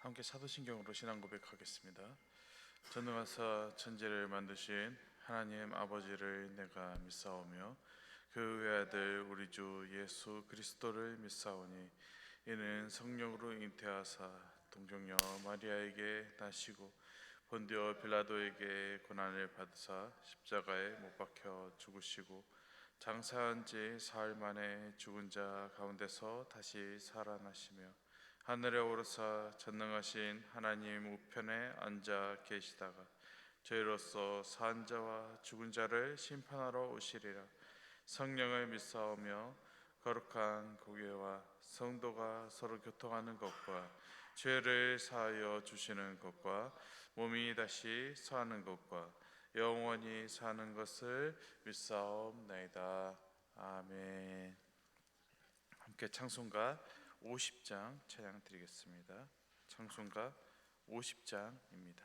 함께 사도신경으로 신앙 고백하겠습니다. 전능하사 천지를 만드신 하나님 아버지를 내가 믿사오며 그 외아들 우리 주 예수 그리스도를 믿사오니 이는 성령으로 잉태하사 동정녀 마리아에게 나시고 본디오 빌라도에게 고난을 받으사 십자가에 못 박혀 죽으시고 장사한 지 사흘 만에 죽은 자 가운데서 다시 살아나시며 하늘에 오르사 전능하신 하나님 우편에 앉아 계시다가 저희로서 산 자와 죽은 자를 심판하러 오시리라. 성령을 믿사오며 거룩한 교회와 성도가 서로 교통하는 것과 죄를 사하여 주시는 것과 몸이 다시 사는 것과 영원히 사는 것을 믿사옵나이다. 아멘. 함께 찬송가 50장 찬양 드리겠습니다. 찬송가 50장입니다.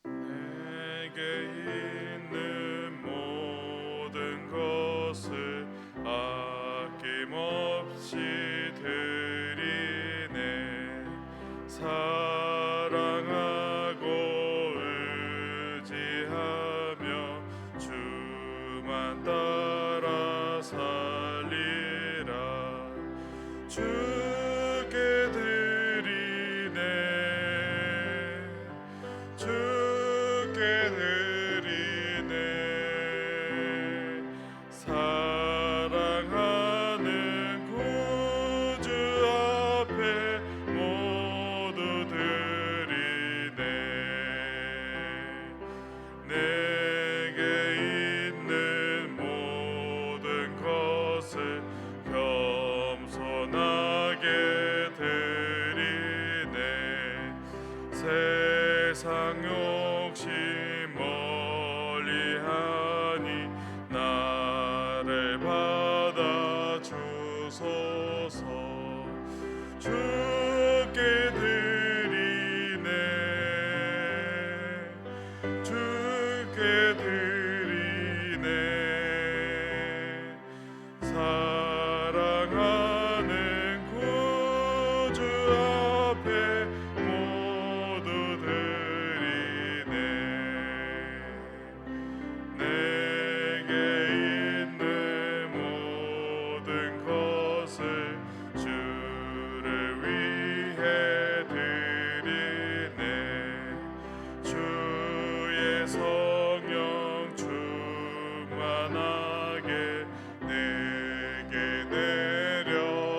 내게 있는 모든 것을 아낌없이 드리네. 사랑하고 의지하며 주만 따라 살리라. 주께 드리네. 주께 드리네. 사랑하는 구주 앞에 모두 드리네. 내게 있는 모든 것을 겸손하게 드리네. 세상 욕심 멀리하니 나를 받아 주소서. 주께 드리네. 주께 드리네. 사랑하는 구주 앞에 모두 드리네. 내게 있는 모든 것을 주를 위해 드리네. 주의 성령 충만하게 내게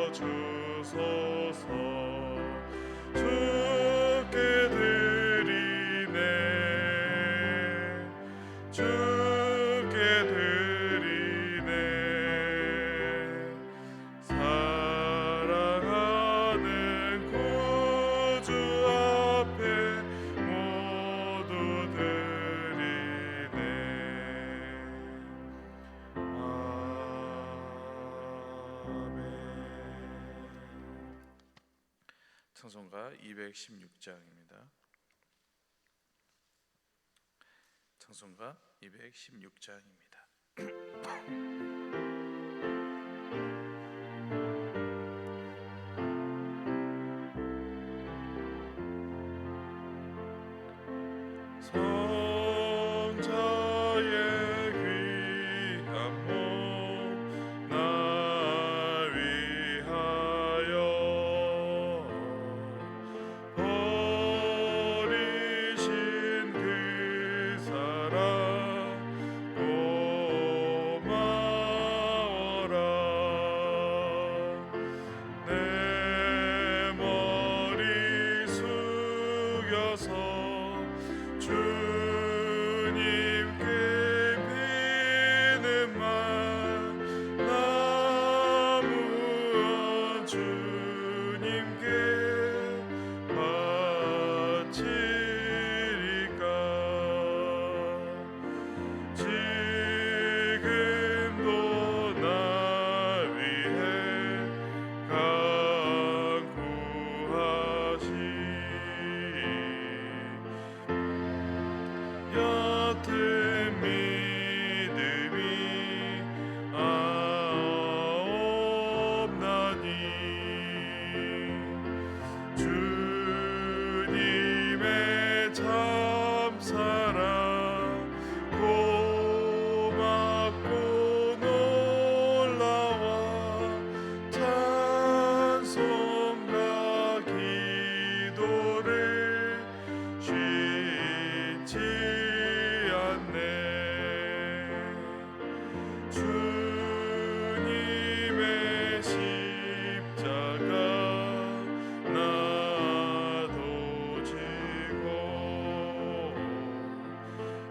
내려주소서. 주께 드리네. 주께 드리네. 사랑하는 구주 앞에 모두 드리네. 아멘. 찬송가 216장입니다. 찬송가 216장입니다. 성자의 귀한 몸 날 위하여 버리신 그 사랑 고마워라. 내 머리 숙여서 주님께 비는 말 나무어 주님께 바치리까. 지금도 날 위해 간구하시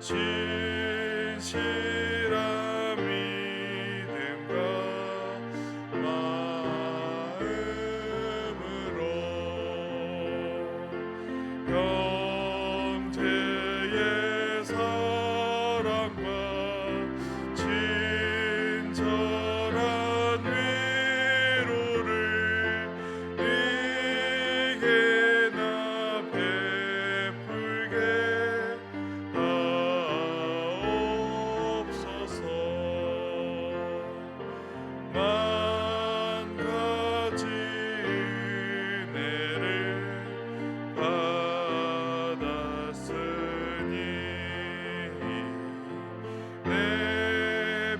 진실한 믿음과 마음으로 형제의 사랑과 친절한 위로를 네게나 베풀게 하옵소서. 만 가지 은혜를 받았으니 내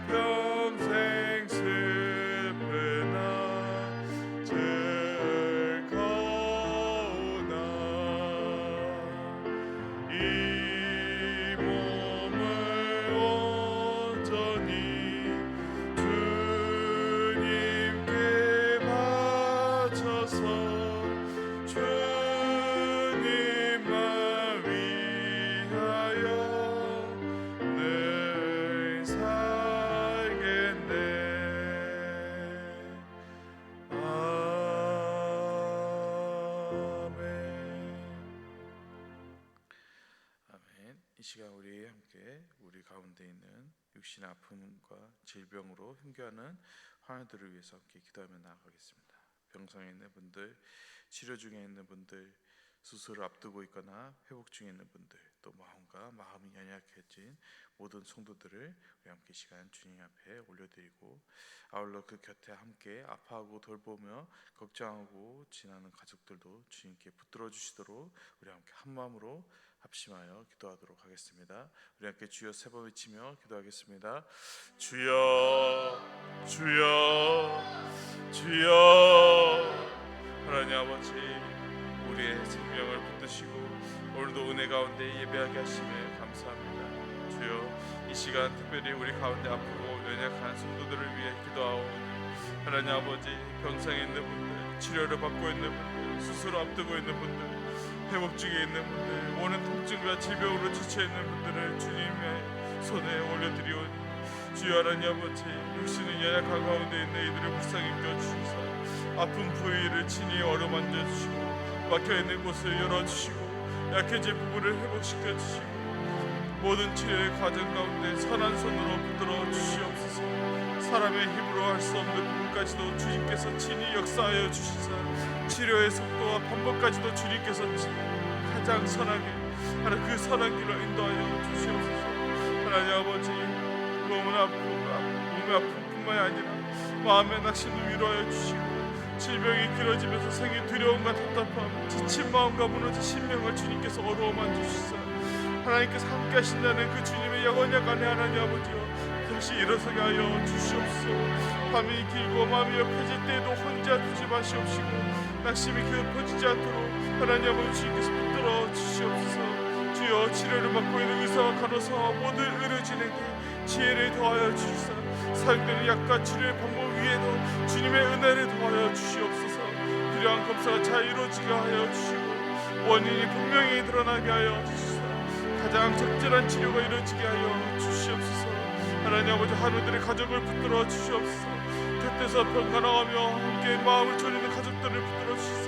평생 슬프나 즐거우나 이 몸을 온전히 주님께 바쳐서 주님만 위하여 늘 살겠네. 아멘. 이 시간 우리 함께 우리 가운데 있는 육신의 아픔과 질병으로 힘겨워하는 환우들을 위해서 함께 기도하며 나아가겠습니다. 병상에 있는 분들, 치료 중에 있는 분들, 수술을 앞두고 있거나 회복 중에 있는 분들, 또 마음과 마음이 연약해진 모든 성도들을 우리 함께 시간 주님 앞에 올려드리고, 아울러 그 곁에 함께 아파하고 돌보며 걱정하고 지나는 가족들도 주님께 붙들어 주시도록 우리 함께 한 마음으로 합심하여 기도하도록 하겠습니다. 우리 함께 주여 세 번 외치며 기도하겠습니다. 주여, 주여, 주여. 하나님 아버지, 우리의 생명을 붙드시고 오늘도 은혜 가운데 예배하게 하심에 감사합니다. 주여, 이 시간 특별히 우리 가운데 아프고 연약한 성도들을 위해 기도하오니 하나님 아버지, 병상에 있는 분들, 치료를 받고 있는 분들, 수술을 앞두고 있는 분들, 회복 중에 있는 분들, 오는 통증과 질병으로 지쳐있는 분들을 주님의 손에 올려드리오니 주여 하나님 아버지, 육신은 연약한 가운데 있는 이들을 불쌍히 여겨주시사 아픈 부위를 친히 어루만져 주시고 막혀있는 곳을 열어주시고 약해진 부분을 회복시켜주시고 모든 치료의 과정 가운데 선한 손으로 붙들어 주시옵소서. 사람의 힘으로 할 수 없는 부분까지도 주님께서 친히 역사하여 주시사 치료의 속도와 방법까지도 주님께서 가장 선하게 하나 그 선한 길로 인도하여 주시옵소서. 하나님 아버지, 몸의 아픔뿐만이 아니라 마음의 낙심도 위로하여 주시고 질병이 길어지면서 생긴 두려움과 답답함, 지친 마음과 무너진 심령을 주님께서 어루만져 주시사 하나님께서 함께 하신다는 그 주님의 영원한 안에 하나님 아버지여 다시 일어서게 하여 주시옵소서. 밤이 길고 마음이 약해질 때에도 혼자 두지 마시옵시고 낙심이 깊어지지 않도록 하나님 아버지 주님께서 붙들어 주시옵소서. 주여, 치료를 받고 있는 의사와 간호사와 모든 의료진에게 지혜를 더하여 주시사 사용되는 약과 치료의 방법 위에도 주님의 은혜를 더하여 주시옵소서. 필요한 검사가 잘 이루어지게 하여 주시고 원인이 분명히 드러나게 하여 주시사 가장 적절한 치료가 이루어지게 하여 주시옵소서. 하나님 아버지, 한우들의 가족을 붙들어 주시옵소서. 곁에서 평안하며 함께 마음을 졸이는 가족들을 붙들어 주시사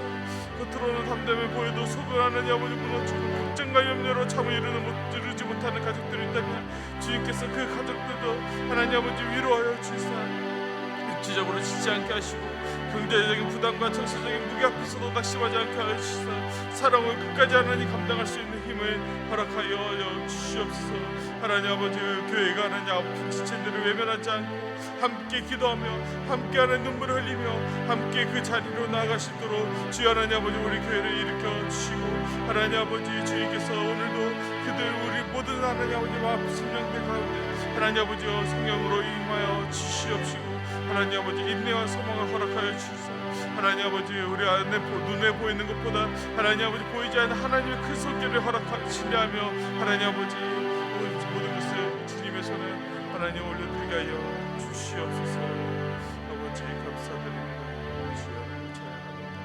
겉으로는 담담해 보여도 속은 하나님 아버지 무너지고 걱정과 염려로 잠을 이루지 못하는 가족들이 있다면 주님께서 그 가족들도 하나님 아버지 위로하여 주시사 육체적으로 지지 않게 하시고 경제적인 부담과 정서적인 무게 앞에서도 낙심하지 않게 하여 주시사 사랑을 끝까지 하나님 감당할 수 있는 힘을 허락하여 주시옵소서. 하나님 아버지, 교회가 하나님 아픈 지체들을 외면하지 않고 함께 기도하며 함께하는 눈물을 흘리며 함께 그 자리로 나아가시도록 주여 하나님 아버지, 우리 교회를 일으켜 주시고 하나님 아버지, 주님께서 오늘도 그들 우리 모든 하나님 아버지 아픈 심령들 가운데 하나님 아버지여 성령으로 임하여 주시옵시고 하나님 아버지 인내와 소망을 허락하여 주시사 하나님 아버지, 우리 안에 눈에 보이는 것보다 하나님 아버지 보이지 않는 하나님의 큰 손길을 허락하시려하며 하나님 아버지 모든 것을 주님의 손에 하나님 올려드리게 하여 주시옵소서. 아버지 감사드립니다. 주여 찬양합니다.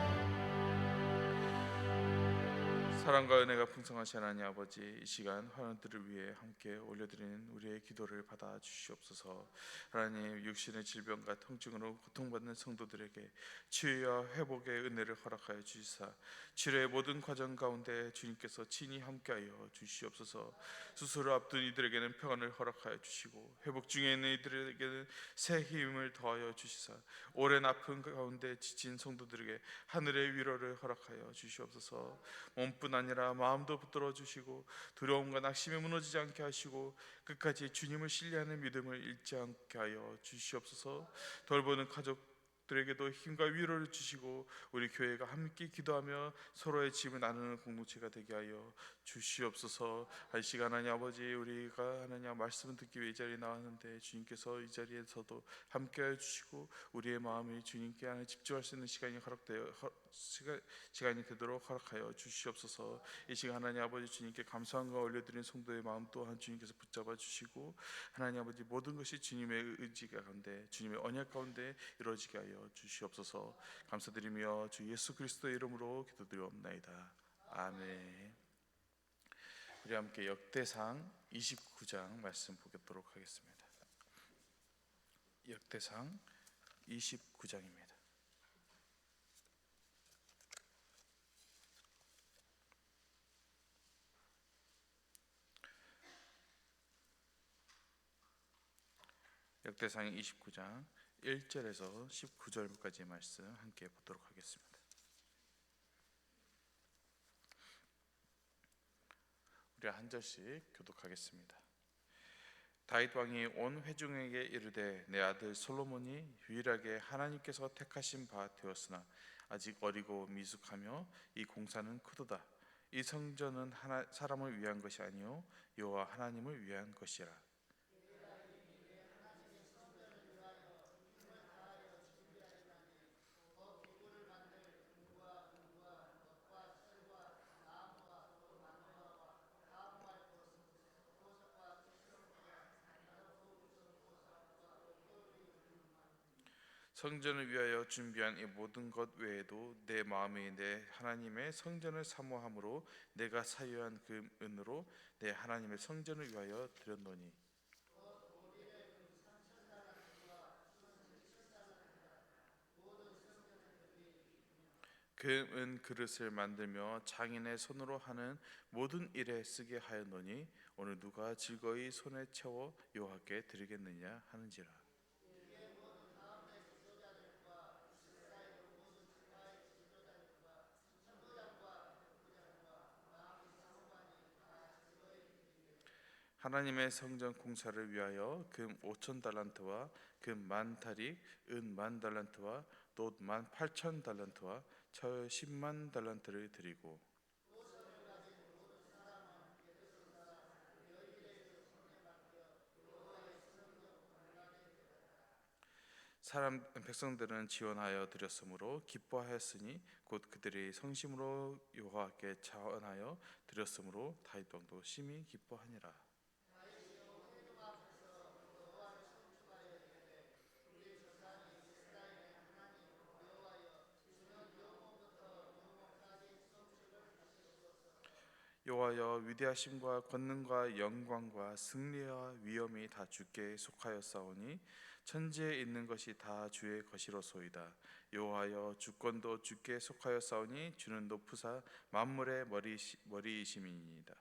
사랑과 은혜가 풍성하신 하나님 아버지, 이 시간 환우들을 위해 함께 올려드리는 우리의 기도를 받아 주시옵소서. 하나님, 육신의 질병과 통증으로 고통받는 성도들에게 치유와 회복의 은혜를 허락하여 주시사 치료의 모든 과정 가운데 주님께서 친히 함께하여 주시옵소서. 수술을 앞둔 이들에게는 평안을 허락하여 주시고, 회복 중에 있는 이들에게는 새 힘을 더하여 주시사 오랜 아픔 가운데 지친 성도들에게 하늘의 위로를 허락하여 주시옵소서. 몸뿐 아니라 마음도 붙들어 주시고, 두려움과 낙심에 무너지지 않게 하시고, 끝까지 주님을 신뢰하는 믿음을 잃지 않게 하여 주시옵소서. 돌보는 가족들에게도 힘과 위로를 주시고, 우리 교회가 함께 기도하며 서로의 짐을 나누는 공동체가 되게 하여 주시옵소서. 이 시간 하나님 아버지, 우리가 하나님 말씀을 듣기 위해 이 자리에 나왔는데 주님께서 이 자리에서도 함께하여 주시고, 우리의 마음이 주님께 하나 집중할 수 있는 시간이 되도록 허락하여 주시옵소서. 이 시간 하나님 아버지, 주님께 감사함과 올려드린 성도의 마음 또한 주님께서 붙잡아 주시고, 하나님 아버지, 모든 것이 주님의 의지 가운데, 주님의 언약 가운데 이루어지게 하여 주시옵소서. 감사드리며 주 예수 그리스도의 이름으로 기도드리옵나이다. 아멘. 우리 함께 역대상 29장 말씀 보도록 하겠습니다. 역대상 29장입니다. 역대상 29장 1절에서 19절까지의 말씀 함께 보도록 하겠습니다. 우리 한 절씩 교독하겠습니다. 다윗 왕이 온 회중에게 이르되, 내 아들 솔로몬이 유일하게 하나님께서 택하신 바 되었으나 아직 어리고 미숙하며 이 공사는 크도다. 이 성전은 사람을 위한 것이 아니요 여호와 하나님을 위한 것이라. 성전을 위하여 준비한 이 모든 것 외에도 내 마음이 내 하나님의 성전을 사모함으로 내가 사유한 그 은으로 내 하나님의 성전을 위하여 드렸노니, 그 은 그릇을 만들며 장인의 손으로 하는 모든 일에 쓰게 하였노니 오늘 누가 즐거이 손에 채워 여호와께 드리겠느냐 하는지라. 하나님의 성전 공사를 위하여 금 5천 달란트와 금 10,000타릭, 은 10,000달란트와 돛 18,000달란트와 철 100,000달란트를 드리고, 사람 백성들은 지원하여 드렸으므로 기뻐하였으니 곧 그들이 성심으로 여호와께 자원하여 드렸으므로 다윗 왕도 심히 기뻐하니라. 여호와여, 위대하심과 권능과 영광과 승리와 위엄이 다 주께 속하였사오니 천지에 있는 것이 다 주의 것이로소이다. 여호와여, 주권도 주께 속하였사오니 주는 높으사 만물의 머리이심이니이다.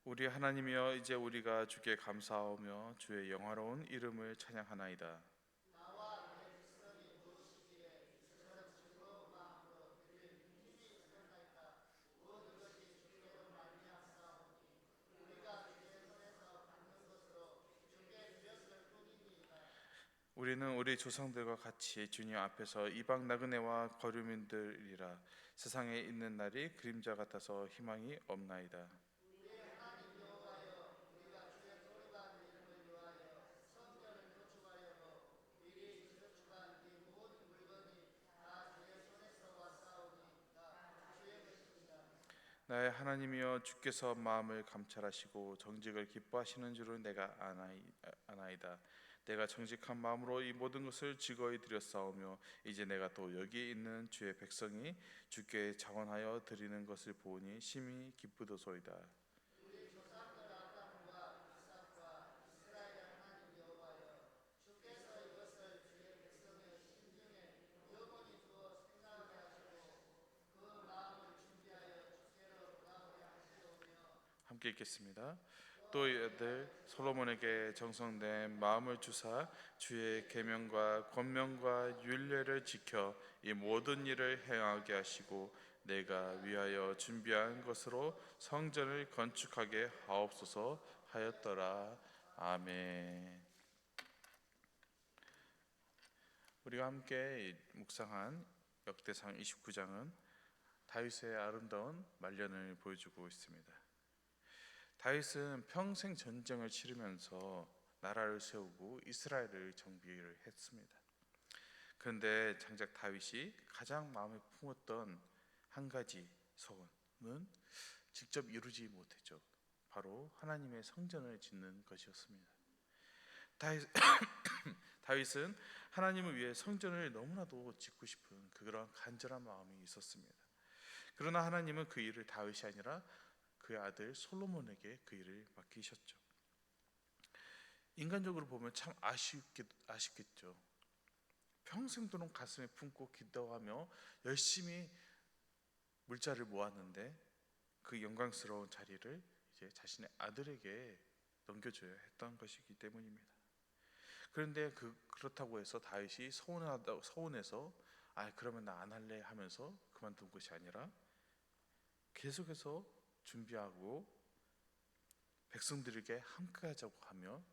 우리 하나님이여, 이제 우리가 주께 감사하며 주의 영화로운 이름을 찬양하나이다. 우리는 우리 조상들과 같이 주님 앞에서 이방 나그네와 거류민들이라. 세상에 있는 날이 그림자 같아서 희망이 없나이다. 나의 하나님이여, 주께서 마음을 감찰하시고 정직을 기뻐하시는 줄은 내가 아나이다. 내가 정직한 마음으로 이 모든 것을 즐거이 드렸사오며 이제 내가 또 여기 있는 주의 백성이 주께 자원하여 드리는 것을 보니 심히 기쁘도소이다. 함께 읽겠습니다. 또 이들 솔로몬에게 정성된 마음을 주사 주의 계명과 권명과 율례를 지켜 이 모든 일을 행하게 하시고 내가 위하여 준비한 것으로 성전을 건축하게 하옵소서 하였더라. 아멘. 우리가 함께 묵상한 역대상 29장은 다윗의 아름다운 말년을 보여주고 있습니다. 다윗은 평생 전쟁을 치르면서 나라를 세우고 이스라엘을 정비를 했습니다. 그런데 장작 다윗이 가장 마음에 품었던 한 가지 소원은 직접 이루지 못했죠. 바로 하나님의 성전을 짓는 것이었습니다. 다윗은 하나님을 위해 성전을 너무나도 짓고 싶은 그런 간절한 마음이 있었습니다. 그러나 하나님은 그 일을 다윗이 아니라 그의 아들 솔로몬에게 그 일을 맡기셨죠. 인간적으로 보면 참 아쉽겠죠. 평생 동안 가슴에 품고 기도하며 열심히 물자를 모았는데 그 영광스러운 자리를 이제 자신의 아들에게 넘겨줘야 했던 것이기 때문입니다. 그런데 그렇다고 해서 다윗이 서운해서 그러면 나 안 할래 하면서 그만둔 것이 아니라 계속해서 준비하고 백성들에게 함께하자고 하며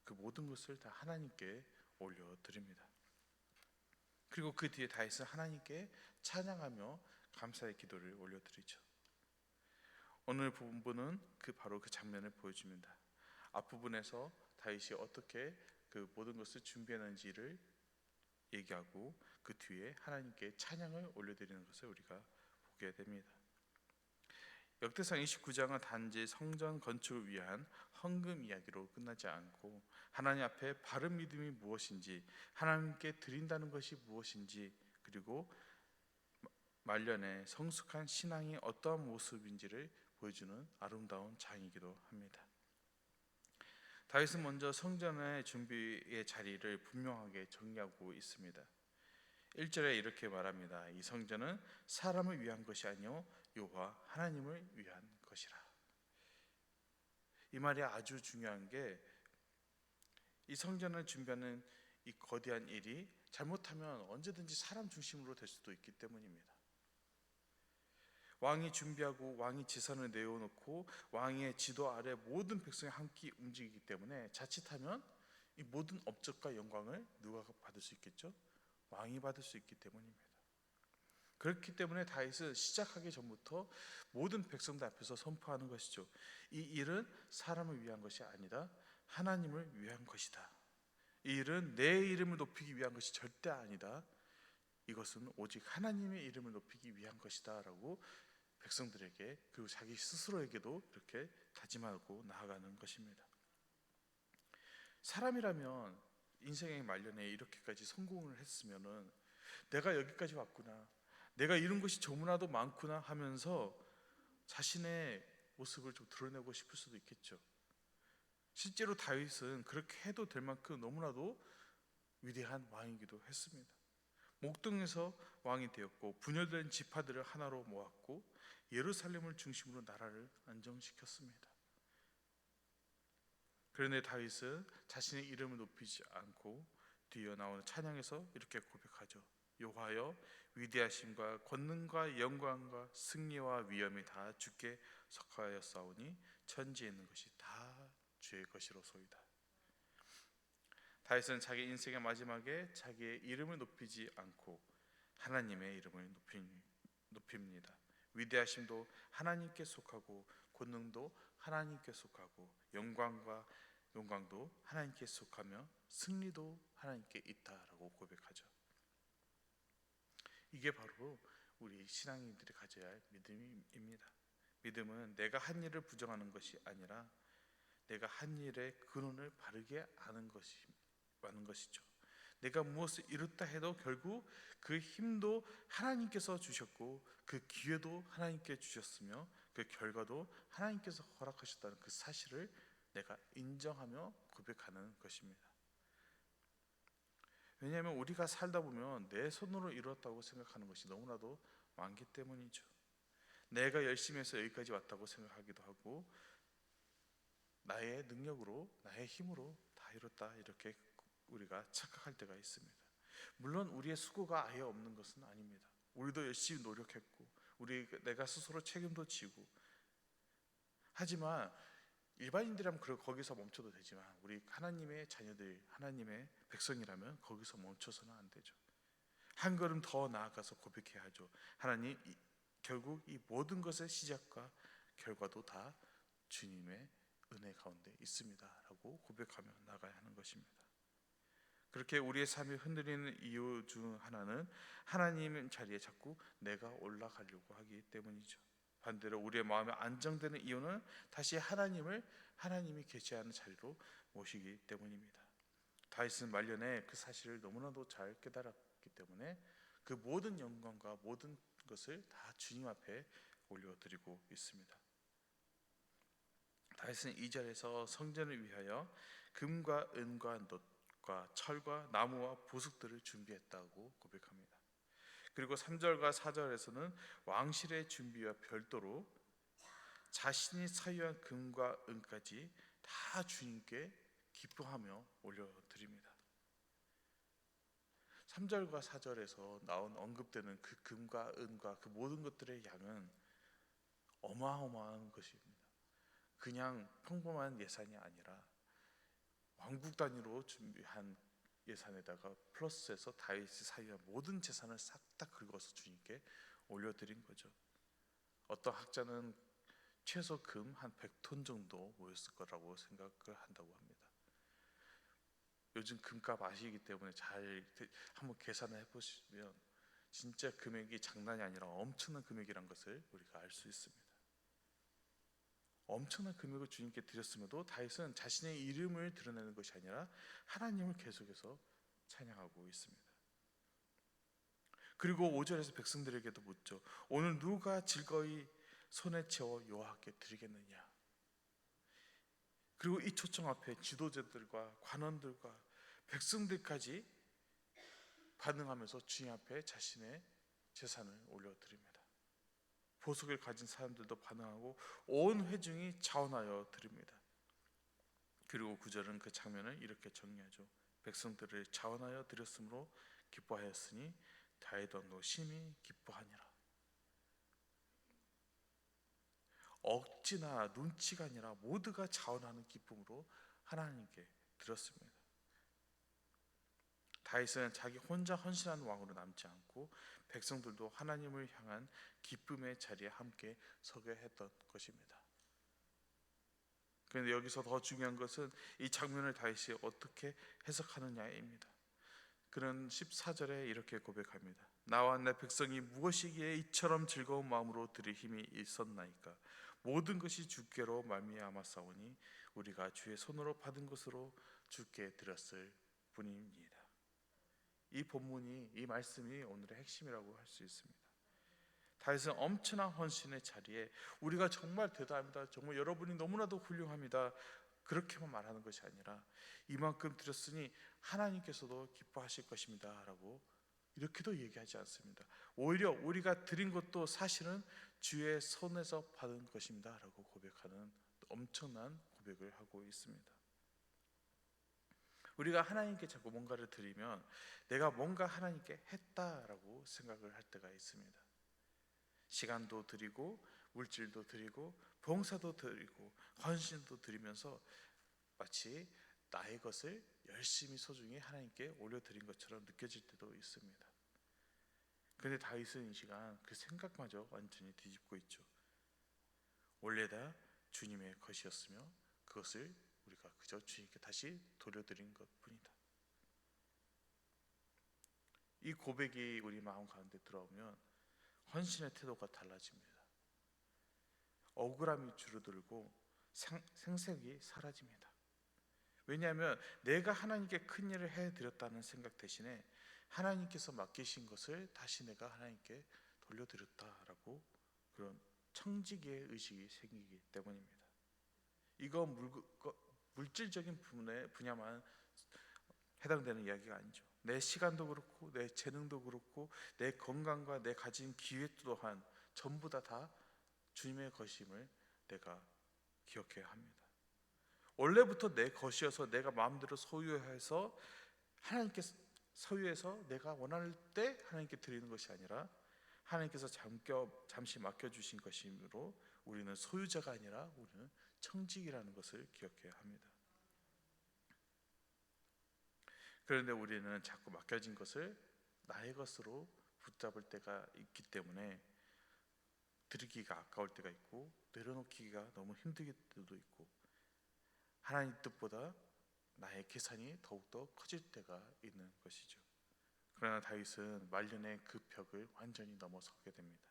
그 모든 것을 다 하나님께 올려드립니다. 그리고 그 뒤에 다윗은 하나님께 찬양하며 감사의 기도를 올려드리죠. 오늘 본문은 바로 그 장면을 보여줍니다. 앞부분에서 다윗이 어떻게 그 모든 것을 준비했는지를 얘기하고 그 뒤에 하나님께 찬양을 올려드리는 것을 우리가 보게 됩니다. 역대상 29장은 단지 성전 건축을 위한 헌금 이야기로 끝나지 않고 하나님 앞에 바른 믿음이 무엇인지, 하나님께 드린다는 것이 무엇인지, 그리고 말년에 성숙한 신앙이 어떠한 모습인지를 보여주는 아름다운 장이기도 합니다. 다윗은 먼저 성전의 준비의 자리를 분명하게 정리하고 있습니다. 1절에 이렇게 말합니다. 이 성전은 사람을 위한 것이 아니요 여호와 하나님을 위한 것이라. 이 말이 아주 중요한 게, 이 성전을 준비하는 이 거대한 일이 잘못하면 언제든지 사람 중심으로 될 수도 있기 때문입니다. 왕이 준비하고 왕이 지산을 내어놓고 왕의 지도 아래 모든 백성이 함께 움직이기 때문에 자칫하면 이 모든 업적과 영광을 누가 받을 수 있겠죠? 왕이 받을 수 있기 때문입니다. 그렇기 때문에 다윗은 시작하기 전부터 모든 백성들 앞에서 선포하는 것이죠. 이 일은 사람을 위한 것이 아니라 하나님을 위한 것이다. 이 일은 내 이름을 높이기 위한 것이 절대 아니다. 이것은 오직 하나님의 이름을 높이기 위한 것이다 라고 백성들에게, 그리고 자기 스스로에게도 이렇게 다짐하고 나아가는 것입니다. 사람이라면 인생의 말년에 이렇게까지 성공을 했으면은 내가 여기까지 왔구나, 내가 이룬 것이 너무나도 많구나 하면서 자신의 모습을 좀 드러내고 싶을 수도 있겠죠. 실제로 다윗은 그렇게 해도 될 만큼 너무나도 위대한 왕이기도 했습니다. 목동에서 왕이 되었고 분열된 지파들을 하나로 모았고 예루살렘을 중심으로 나라를 안정시켰습니다. 그런데 다윗은 자신의 이름을 높이지 않고 뒤에 나오는 찬양에서 이렇게 고백하죠. 여호와여, 위대하심과 권능과 영광과 승리와 위엄이 다 주께 속하였사오니 천지에 있는 것이 다 주의 것이로소이다. 다윗은 자기 인생의 마지막에 자기의 이름을 높이지 않고 하나님의 이름을 높입니다. 위대하심도 하나님께 속하고 권능도 하나님께 속하고 영광도 하나님께 속하며 승리도 하나님께 있다라고 고백하죠. 이게 바로 우리 신앙인들이 가져야 할 믿음입니다. 믿음은 내가 한 일을 부정하는 것이 아니라 내가 한 일의 근원을 바르게 아는 것이죠. 내가 무엇을 이뤘다 해도 결국 그 힘도 하나님께서 주셨고 그 기회도 하나님께 주셨으며 그 결과도 하나님께서 허락하셨다는 그 사실을 내가 인정하며 고백하는 것입니다. 왜냐하면 우리가 살다 보면 내 손으로 이루었다고 생각하는 것이 너무나도 많기 때문이죠. 내가 열심히 해서 여기까지 왔다고 생각하기도 하고 나의 능력으로, 나의 힘으로 다 이뤘다 이렇게 우리가 착각할 때가 있습니다. 물론 우리의 수고가 아예 없는 것은 아닙니다. 우리도 열심히 노력했고 내가 스스로 책임도 지고 하지만 일반인들이라면 거기서 멈춰도 되지만 우리 하나님의 자녀들, 하나님의 백성이라면 거기서 멈춰서는 안 되죠. 한 걸음 더 나아가서 고백해야 하죠. 하나님, 결국 이 모든 것의 시작과 결과도 다 주님의 은혜 가운데 있습니다 라고 고백하며 나가야 하는 것입니다. 그렇게 우리의 삶이 흔들리는 이유 중 하나는 하나님 자리에 자꾸 내가 올라가려고 하기 때문이죠. 반대로 우리의 마음이 안정되는 이유는 다시 하나님이 계시하는 자리로 모시기 때문입니다. 다윗은 말년에 그 사실을 너무나도 잘 깨달았기 때문에 그 모든 영광과 모든 것을 다 주님 앞에 올려드리고 있습니다. 다윗은 2절에서 성전을 위하여 금과 은과 놋과 철과 나무와 보석들을 준비했다고 고백합니다. 그리고 3절과 4절에서는 왕실의 준비와 별도로 자신이 사유한 금과 은까지 다 주님께 기뻐하며 올려드립니다. 3절과 4절에서 나온 언급되는 그 금과 은과 그 모든 것들의 양은 어마어마한 것입니다. 그냥 평범한 예산이 아니라 왕국 단위로 준비한 예산에다가 플러스해서 다윗이 사유한 모든 재산을 싹 다 긁어서 주님께 올려드린 거죠. 어떤 학자는 최소 금 한 100톤 정도 모였을 거라고 생각을 한다고 합니다. 요즘 금값 아시기 때문에 잘 한번 계산을 해보시면 진짜 금액이 장난이 아니라 엄청난 금액이란 것을 우리가 알 수 있습니다. 엄청난 금액을 주님께 드렸음에도 다윗은 자신의 이름을 드러내는 것이 아니라 하나님을 계속해서 찬양하고 있습니다. 그리고 5절에서 백성들에게도 묻죠. 오늘 누가 즐거이 손에 채워 여호와께 드리겠느냐. 그리고 이 초청 앞에 지도자들과 관원들과 백성들까지 반응하면서 주님 앞에 자신의 재산을 올려드립니다. 보석을 가진 사람들도 반응하고 온 회중이 자원하여 드립니다. 그리고 9절은 그 장면을 이렇게 정리하죠. 백성들을 자원하여 드렸으므로 기뻐하였으니 다윗 왕도 심히 기뻐하니라. 억지나 눈치가 아니라 모두가 자원하는 기쁨으로 하나님께 드렸습니다. 다윗은 자기 혼자 헌신한 왕으로 남지 않고 백성들도 하나님을 향한 기쁨의 자리에 함께 서게 했던 것입니다. 그런데 여기서 더 중요한 것은 이 장면을 다윗이 어떻게 해석하느냐입니다. 그는 14절에 이렇게 고백합니다. 나와 내 백성이 무엇이기에 이처럼 즐거운 마음으로 드릴 힘이 있었나이까. 모든 것이 주께로 말미암았사오니 우리가 주의 손으로 받은 것으로 주께 드렸을 뿐입니다. 이 본문이, 이 말씀이 오늘의 핵심이라고 할 수 있습니다. 다윗은 엄청난 헌신의 자리에 우리가 정말 대단합니다, 정말 여러분이 너무나도 훌륭합니다, 그렇게만 말하는 것이 아니라 이만큼 드렸으니 하나님께서도 기뻐하실 것입니다 라고 이렇게도 얘기하지 않습니다. 오히려 우리가 드린 것도 사실은 주의 손에서 받은 것입니다 라고 고백하는 엄청난 고백을 하고 있습니다. 우리가 하나님께 자꾸 뭔가를 드리면 내가 뭔가 하나님께 했다라고 생각을 할 때가 있습니다. 시간도 드리고 물질도 드리고 봉사도 드리고 헌신도 드리면서 마치 나의 것을 열심히 소중히 하나님께 올려드린 것처럼 느껴질 때도 있습니다. 그런데 다윗은 이 시간 그 생각마저 완전히 뒤집고 있죠. 원래 다 주님의 것이었으며 그것을 우리가 그저 주님께 다시 돌려드린 것뿐이다. 이 고백이 우리 마음 가운데 들어오면 헌신의 태도가 달라집니다. 억울함이 줄어들고 생색이 사라집니다. 왜냐하면 내가 하나님께 큰 일을 해드렸다는 생각 대신에 하나님께서 맡기신 것을 다시 내가 하나님께 돌려드렸다라고 그런 청지기의 의식이 생기기 때문입니다. 이거 물질적인 분야만 해당되는 이야기가 아니죠. 내 시간도 그렇고 내 재능도 그렇고 내 건강과 내 가진 기회 또한 전부 다 주님의 것임을 내가 기억해야 합니다. 원래부터 내 것이어서 내가 마음대로 소유해서 내가 원할 때 하나님께 드리는 것이 아니라 하나님께서 잠시 맡겨주신 것이므로 우리는 소유자가 아니라 우리는 청직이라는 것을 기억해야 합니다. 그런데 우리는 자꾸 맡겨진 것을 나의 것으로 붙잡을 때가 있기 때문에 드리기가 아까울 때가 있고 내려놓기가 너무 힘들 때도 있고 하나님 뜻보다 나의 계산이 더욱더 커질 때가 있는 것이죠. 그러나 다윗은 말년의 그 벽을 완전히 넘어서게 됩니다.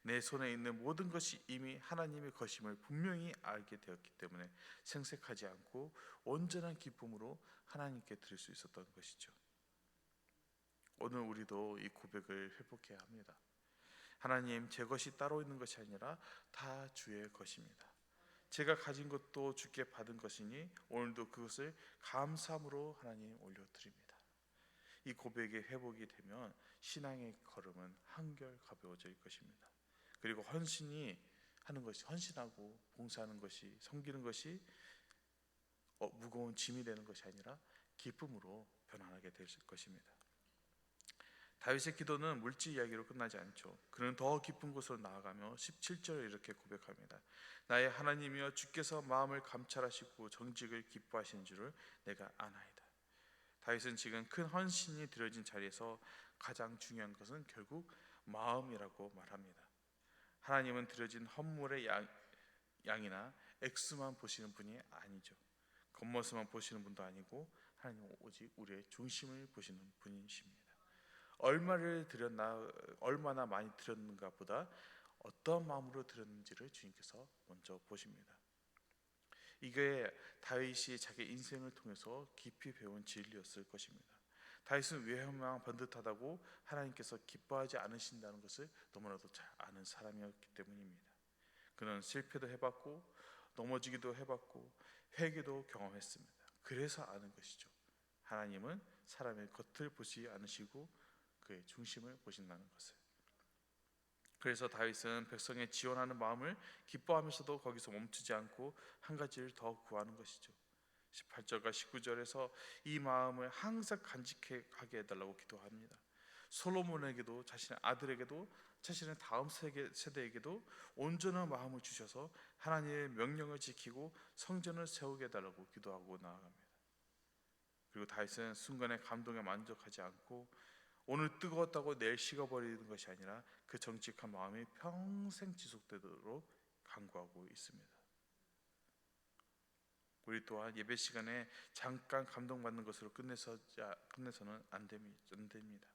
내 손에 있는 모든 것이 이미 하나님의 것임을 분명히 알게 되었기 때문에 생색하지 않고 온전한 기쁨으로 하나님께 드릴 수 있었던 것이죠. 오늘 우리도 이 고백을 회복해야 합니다. 하나님, 제 것이 따로 있는 것이 아니라 다 주의 것입니다. 제가 가진 것도 주께 받은 것이니 오늘도 그것을 감사함으로 하나님 올려드립니다. 이 고백이 회복이 되면 신앙의 걸음은 한결 가벼워질 것입니다. 그리고 헌신하고 봉사하는 것이, 섬기는 것이 무거운 짐이 되는 것이 아니라 기쁨으로 변화하게 될 것입니다. 다윗의 기도는 물질 이야기로 끝나지 않죠. 그는 더 깊은 곳으로 나아가며 17절에 이렇게 고백합니다. 나의 하나님이여, 주께서 마음을 감찰하시고 정직을 기뻐하시는 줄을 내가 아나이다. 다윗은 지금 큰 헌신이 드려진 자리에서 가장 중요한 것은 결국 마음이라고 말합니다. 하나님은 드려진 헌물의 양이나 액수만 보시는 분이 아니죠. 겉모습만 보시는 분도 아니고 하나님은 오직 우리의 중심을 보시는 분이십니다. 얼마나 많이 드렸는가 보다 어떤 마음으로 드렸는지를 주님께서 먼저 보십니다. 이게 다윗이 자기 인생을 통해서 깊이 배운 진리였을 것입니다. 다윗은 외형만 번듯하다고 하나님께서 기뻐하지 않으신다는 것을 너무나도 잘 아는 사람이었기 때문입니다. 그는 실패도 해봤고 넘어지기도 해봤고 회개도 경험했습니다. 그래서 아는 것이죠. 하나님은 사람의 겉을 보지 않으시고 그의 중심을 보신다는 것을. 그래서 다윗은 백성의 지원하는 마음을 기뻐하면서도 거기서 멈추지 않고 한 가지를 더 구하는 것이죠. 18절과 19절에서 이 마음을 항상 간직하게 해달라고 기도합니다. 솔로몬에게도, 자신의 아들에게도, 자신의 다음 세대에게도 온전한 마음을 주셔서 하나님의 명령을 지키고 성전을 세우게 해달라고 기도하고 나아갑니다. 그리고 다윗은 순간의 감동에 만족하지 않고 오늘 뜨거웠다고 내일 식어버리는 것이 아니라 그 정직한 마음이 평생 지속되도록 간구하고 있습니다. 우리 또한 예배 시간에 잠깐 감동받는 것으로 끝내서는 안 됩니다.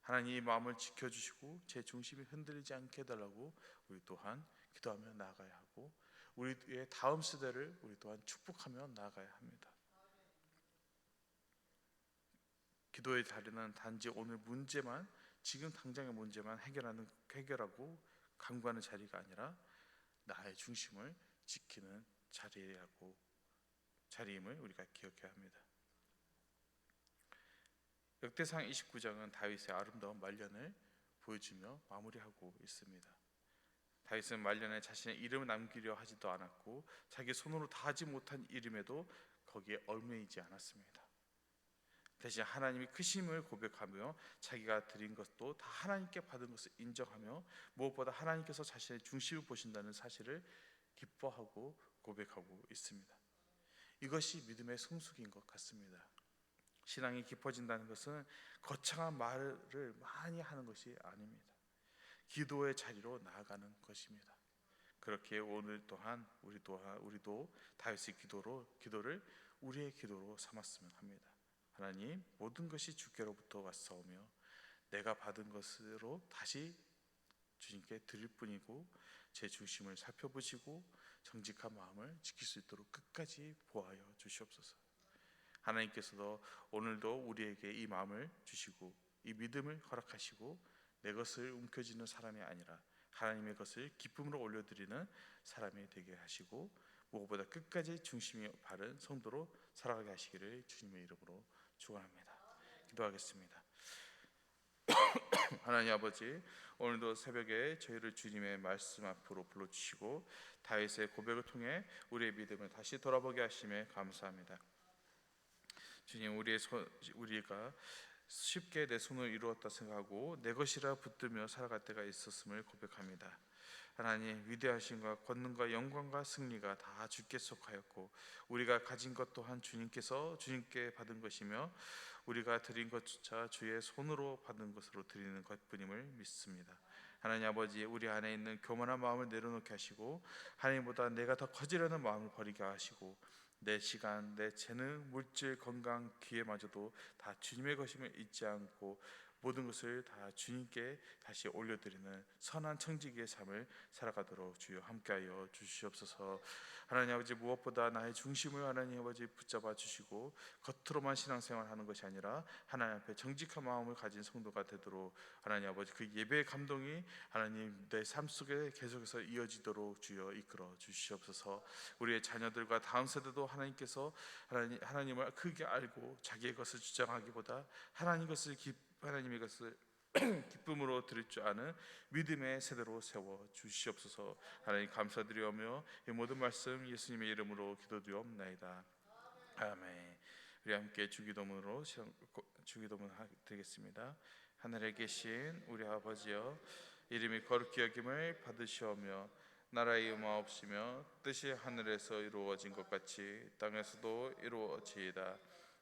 하나님 이 마음을 지켜주시고 제 중심이 흔들리지 않게 해달라고 우리 또한 기도하며 나아가야 하고 우리의 다음 세대를 우리 또한 축복하며 나아가야 합니다. 기도의 자리는 단지 오늘 문제만, 지금 당장의 문제만 해결하고 간구하는 자리가 아니라 나의 중심을 지키는 자리임을 우리가 기억해야 합니다. 역대상 29장은 다윗의 아름다운 말년을 보여주며 마무리하고 있습니다. 다윗은 말년에 자신의 이름을 남기려 하지도 않았고 자기 손으로 다 하지 못한 이름에도 거기에 얽매이지 않았습니다. 대신 하나님이 크심을 고백하며 자기가 드린 것도 다 하나님께 받은 것을 인정하며 무엇보다 하나님께서 자신의 중심을 보신다는 사실을 기뻐하고 고백하고 있습니다. 이것이 믿음의 성숙인 것 같습니다. 신앙이 깊어진다는 것은 거창한 말을 많이 하는 것이 아닙니다. 기도의 자리로 나아가는 것입니다. 그렇게 오늘 또한 우리도 다윗의 기도를 우리의 기도로 삼았으면 합니다. 하나님, 모든 것이 주께로부터 왔사오며 내가 받은 것으로 다시 주님께 드릴 뿐이고 제 중심을 살펴보시고 정직한 마음을 지킬 수 있도록 끝까지 보하여 주시옵소서. 하나님께서도 오늘도 우리에게 이 마음을 주시고 이 믿음을 허락하시고 내 것을 움켜쥐는 사람이 아니라 하나님의 것을 기쁨으로 올려드리는 사람이 되게 하시고 무엇보다 끝까지 중심이 바른 성도로 살아가게 하시기를 주님의 이름으로 축원합니다. 기도하겠습니다. 하나님 아버지, 오늘도 새벽에 저희를 주님의 말씀 앞으로 불러주시고 다윗의 고백을 통해 우리의 믿음을 다시 돌아보게 하심에 감사합니다. 주님, 우리가 쉽게 내 손을 이루었다 생각하고 내 것이라 붙들며 살아갈 때가 있었음을 고백합니다. 하나님, 위대하신과 권능과 영광과 승리가 다 주께 속하였고 우리가 가진 것 또한 주님께 받은 것이며 우리가 드린 것조차 주의 손으로 받은 것으로 드리는 것뿐임을 믿습니다. 하나님 아버지, 우리 안에 있는 교만한 마음을 내려놓게 하시고 하나님보다 내가 더 커지려는 마음을 버리게 하시고 내 시간, 내 재능, 물질, 건강, 기회마저도 다 주님의 것임을 잊지 않고 모든 것을 다 주님께 다시 올려드리는 선한 청지기의 삶을 살아가도록 주여 함께하여 주시옵소서. 하나님 아버지, 무엇보다 나의 중심을 하나님 아버지 붙잡아 주시고 겉으로만 신앙생활하는 것이 아니라 하나님 앞에 정직한 마음을 가진 성도가 되도록 하나님 아버지 그 예배의 감동이 하나님 내 삶 속에 계속해서 이어지도록 주여 이끌어 주시옵소서. 우리의 자녀들과 다음 세대도 하나님께서 하나님을 크게 알고 자기의 것을 주장하기보다 하나님의 것을 기쁨으로 드릴 줄 아는 믿음의 세대로 세워 주시옵소서. 하나님 감사드리오며 이 모든 말씀 예수님의 이름으로 기도드리옵나이다. 아멘. 우리 함께 주기도문 드리겠습니다. 하늘에 계신 우리 아버지여, 이름이 거룩히 여김을 받으시오며 나라의 임하옵시며 뜻이 하늘에서 이루어진 것 같이 땅에서도 이루어지이다.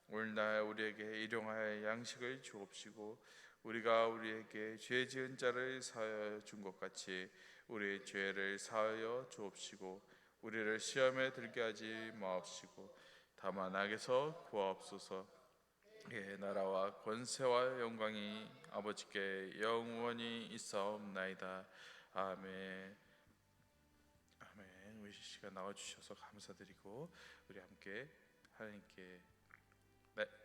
오늘날 우리에게 일용할 양식을 주옵시고 우리가 우리에게 죄 지은 자를 사하여 준 것 같이 우리의 죄를 사하여 주옵시고 우리를 시험에 들게 하지 마옵시고 다만 악에서 구하옵소서. 예, 나라와 권세와 영광이 아버지께 영원히 있사옵나이다. 아멘. 아멘. 우리 시간 나와주셔서 감사드리고 우리 함께 하나님께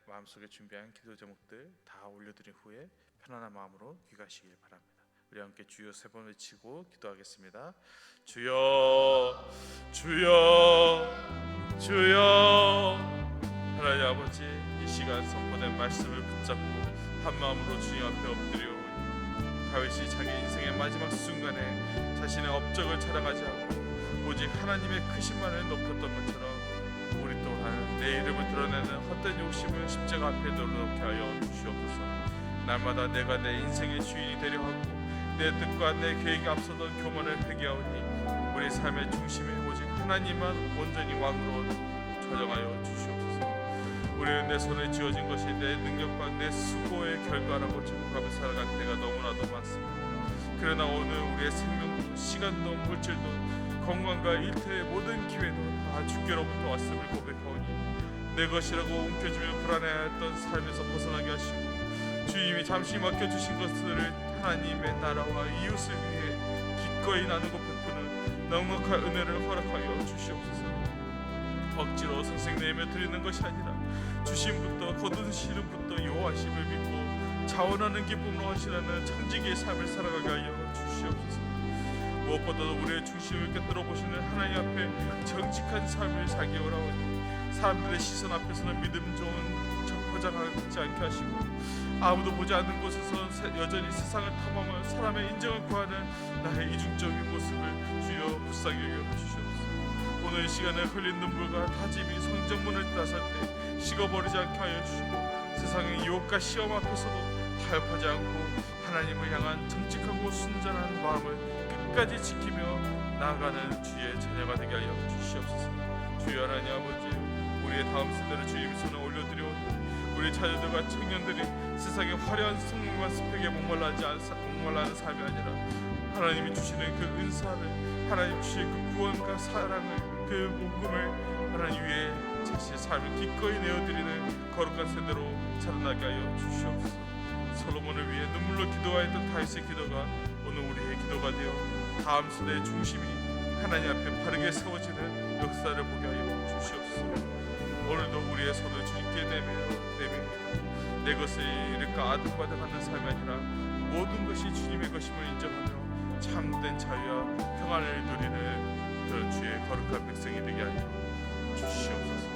마음속에 준비한 기도 제목들 다 올려드린 후에 편안한 마음으로 귀가하시길 바랍니다. 우리 함께 주여 세 번 외치고 기도하겠습니다. 주여, 주여, 주여. 하나님 아버지, 이 시간 선포된 말씀을 붙잡고 한 마음으로 주님 앞에 엎드려오니 다윗이 자기 인생의 마지막 순간에 자신의 업적을 자랑하지 않고 오직 하나님의 크신만을 높였던 것처럼 우리 또한 내 이름을 드러내는 헛된 욕심을 십자가 앞에 내려놓게 하여 주시옵소서. 날마다 내가 내 인생의 주인이 되려 하고 내 뜻과 내 계획에 앞서던 교만을 회개하오니 우리 삶의 중심에 오직 하나님만 온전히 왕으로 조정하여 주시옵소서. 우리는 내 손에 쥐어진 것이 내 능력과 내 수고의 결과라고 착각하며 살아갈 때가 너무나도 많습니다. 그러나 오늘 우리의 생명도 시간도 물질도 건강과 일터의 모든 기회도 다 주께로부터 왔음을 고백하오니 내 것이라고 움켜쥐며 불안해했던 삶에서 벗어나게 하시고 주님이 잠시 맡겨주신 것들을 하나님의 나라와 이웃을 위해 기꺼이 나누고 베푸는 넉넉한 은혜를 허락하여 주시옵소서. 억지로 생색내며 드리는 것이 아니라 주심부터 거두시는부터 여호와심을 믿고 자원하는 기쁨으로 하시라는 청지기의 삶을 살아가게 하여 주시옵소서. 무엇보다도 우리의 중심을 꿰뚫어 보시는 하나님 앞에 정직한 삶을 살기 원하오니 사람들의 시선 앞에서는 믿음 좋은 척 포장하지 않게 하시고 아무도 보지 않는 곳에서 여전히 세상을 탐험하며 사람의 인정을 구하는 나의 이중적인 모습을 주여 불쌍히 여겨 주시옵소서. 오늘 이 시간에 흘린 눈물과 다짐이 성전문을 따설 때 식어버리지 않게 하여 주시고 세상의 유혹과 시험 앞에서도 타협하지 않고 하나님을 향한 정직하고 순전한 마음을 끝까지 지키며 나아가는 주의 자녀가 되게 하여 주시옵소서. 주여 하나님 아버지, 우리의 다음 세대를 주님 손에 올려드리오니 우리 자녀들과 청년들이 세상의 화려한 성공과 스펙에 목말라하는 삶이 아니라 하나님이 주시는 그 은사를, 하나님 주신 그 구원과 사랑을, 그 복음을 하나님 위에 자신의 삶을 기꺼이 내어드리는 거룩한 세대로 자라나게 하여 주시옵소서. 솔로몬을 위해 눈물로 기도하였던 다윗의 기도가 오늘 우리의 기도 인도가 되어 다음 세대의 중심이 하나님 앞에 바르게 세워지는 역사를 보게 하여 주시옵소서. 오늘도 우리의 손을 주님께 내밉니다. 내 것을 이를까 아등바등하는 삶이 아니라 모든 것이 주님의 것임을 인정하며 참된 자유와 평안을 누리는 그런 주의 거룩한 백성이 되게 하여 주시옵소서.